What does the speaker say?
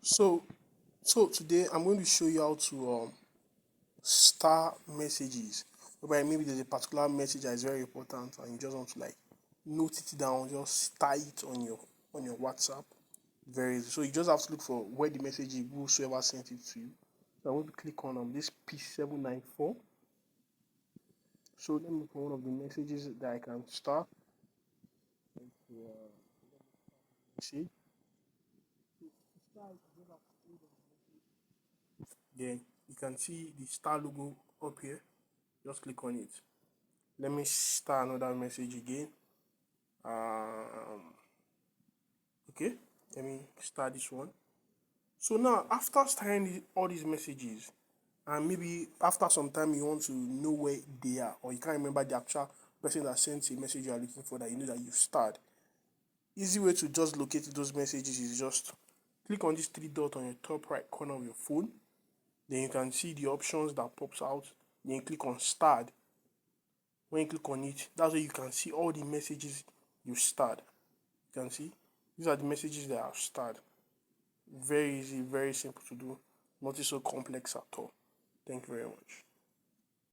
So, so today I'm going to show you how to star messages. Whereby maybe there's a particular message that is very important and you just want to like note it down, just star it on your WhatsApp. Very easy. So you just have to look for where the message is, whosoever sent it to you. So I want to click on this P794. So let me look for one of the messages that I can star. See, then you can see the star logo up here. Just click on it. Let me start another message again. Okay, let me start this one. So now after starting all these messages, and maybe after some time you want to know where they are, or you can't remember the actual person that sent a message you are looking for that you know that you've started. Easy way to just locate those messages is just click on this three dot on your top right corner of your phone. Then you can see the options that pops out. Then you click on start. When you click on it, that's where you can see all the messages you start. You can see these are the messages that I've started. Very easy, very simple to do. Not so complex at all. Thank you very much.